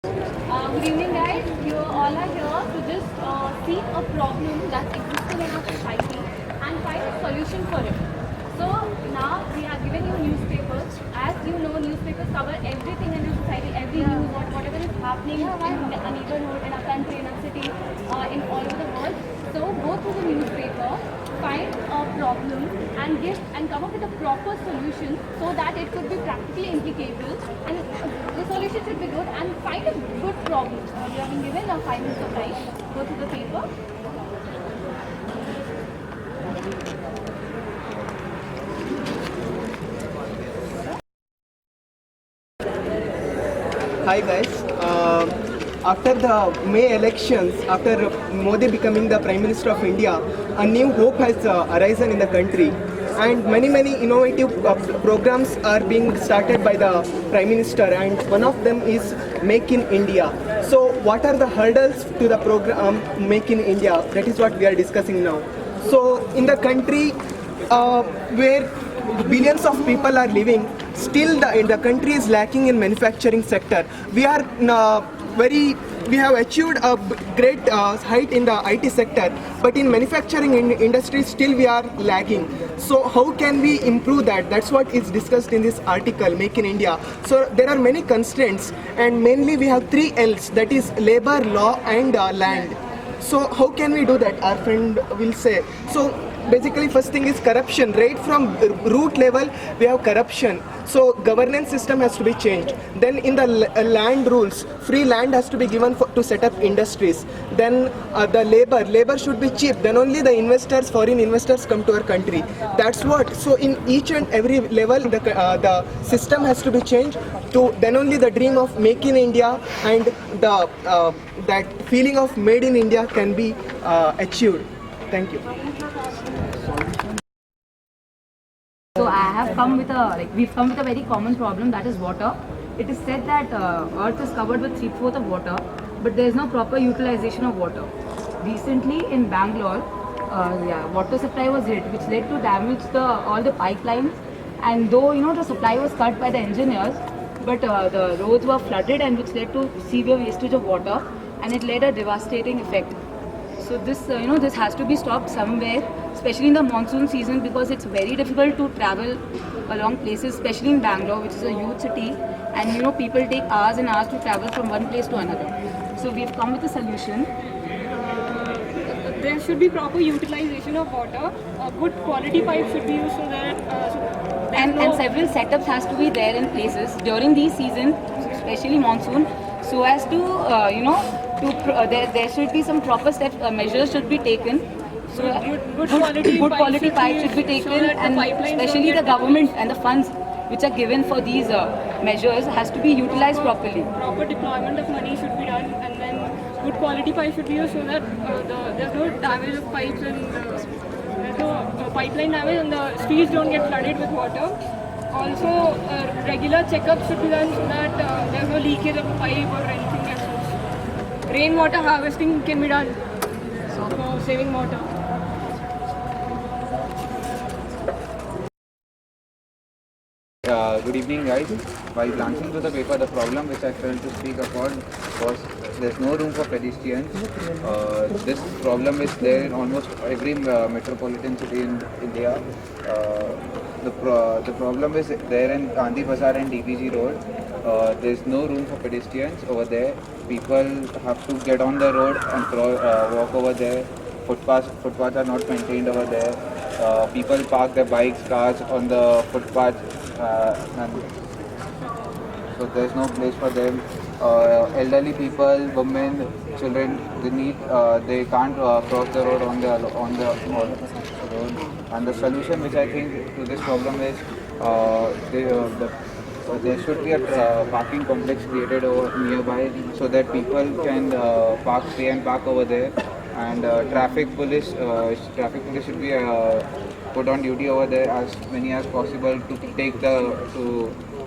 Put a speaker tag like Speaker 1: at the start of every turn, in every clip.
Speaker 1: Good evening, guys. You all are here to just see a problem that exists in our society and find a solution for it. So now we have given you newspapers. As you know, newspapers cover everything in our society, every news, whatever is happening in a neighborhood, in a country, in a city, in all over the world. So go through the newspaper, find a problem and come up with a proper solution so that it could be practically implicable and the solution should be good and find a good problem. You have been given a 5 minutes of time. Go through the paper.
Speaker 2: Hi guys. After the May elections, after Modi becoming the Prime Minister of India, a new hope has arisen in the country, and many innovative programs are being started by the Prime Minister, and one of them is Make in India. So, what are the hurdles to the program Make in India? That is what we are discussing now. So, in the country where billions of people are living, still the country is lacking in manufacturing sector. We are we have achieved a great height in the IT sector, but in manufacturing industry still we are lagging. So how can we improve that? That's what is discussed in this article, Make in India. So there are many constraints, and mainly we have 3 L's, that is labor, law and land. So how can we do that? Our friend will say. So basically first thing is corruption. Right from root level we have corruption. So governance system has to be changed. Then in the land rules, free land has to be given to set up industries. Then the labor should be cheap. Then only the investors, foreign investors come to our country. That's what. So in each and every level the system has to be changed to then only the dream of Make in India and the that feeling of Made in India can be achieved. Thank you.
Speaker 3: So I have come with we've come with a very common problem, that is water. It is said that Earth is covered with 3/4 of water, but there is no proper utilization of water. Recently in Bangalore, water supply was hit, which led to damage all the pipelines. And though the supply was cut by the engineers, but the roads were flooded, and which led to severe wastage of water, and it led a devastating effect. So this, this has to be stopped somewhere, especially in the monsoon season, because it's very difficult to travel along places, especially in Bangalore, which is a huge city, and people take hours and hours to travel from one place to another. So we've come with a solution.
Speaker 4: There should be proper utilization of water. A good quality pipe should be used so that
Speaker 3: And several setups has to be there in places during these seasons, especially monsoon, so as to there should be some proper steps, measures should be taken. So
Speaker 4: good quality
Speaker 3: pipe should be taken, and especially the government and the funds which are given for these measures has to be utilized properly.
Speaker 4: Proper deployment of money should be done, and then good quality pipe should be used so that there's no damage of pipes and there's no pipeline damage, and the streets don't get flooded with water. Also, regular checkups should be done so that there's no leakage of a pipe or anything else. Rainwater harvesting can be done for saving water.
Speaker 5: Good evening, guys. While glancing through the paper, the problem which I felt to speak about was there's no room for pedestrians. This problem is there in almost every metropolitan city in India. The problem is there in Gandhi Bazaar and DPG Road. There's no room for pedestrians over there. People have to get on the road and walk over there. Footpaths are not maintained over there. People park their bikes, cars on the footpath, and so there's no place for them. Elderly people, women, children, they can't cross the road on the road. And the solution, which I think to this problem is there should be a parking complex created over nearby so that people can pay and park over there. And traffic police should be put on duty over there as many as possible to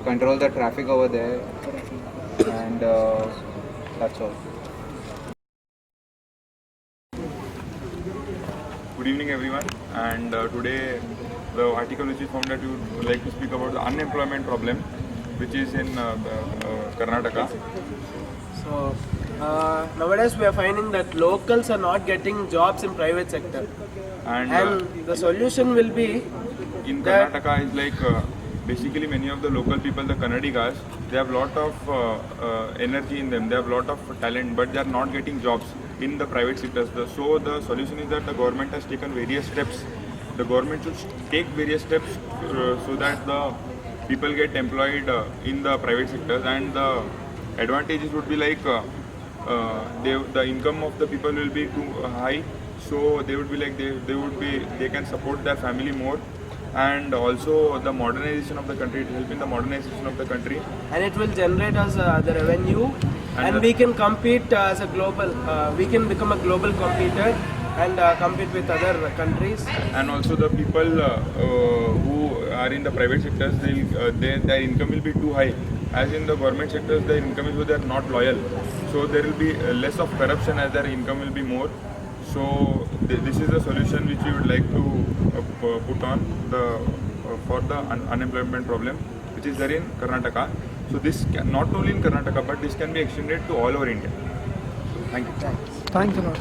Speaker 5: control the traffic over there. And that's all.
Speaker 6: Good evening, everyone. And today, the article which is found that you would like to speak about the unemployment problem, which is in Karnataka.
Speaker 7: So nowadays we are finding that locals are not getting jobs in private sector, and the solution will be
Speaker 6: in
Speaker 7: that
Speaker 6: Karnataka is like basically many of the local people, the Kannadigas, they have lot of energy in them, they have lot of talent, but they are not getting jobs in the private sectors. So the solution is that the government has taken various steps. The government should take various steps so that the people get employed in the private sectors, and the advantages would be like the income of the people will be too high, so they would be like they can support their family more, and also the modernization of the country, it will help in the modernization of the country.
Speaker 7: and it will generate us the revenue, and we can compete as a global. We can become a global competitor and compete with other countries.
Speaker 6: And also the people who are in the private sectors, their income will be too high. As in the government sectors, their income is low, they are not loyal. So there will be less of corruption as their income will be more. So this is the solution which we would like to put on for the unemployment problem which is there in Karnataka. So this not only in Karnataka, but this can be extended to all over India. Thank you.
Speaker 8: Thank you, Lord.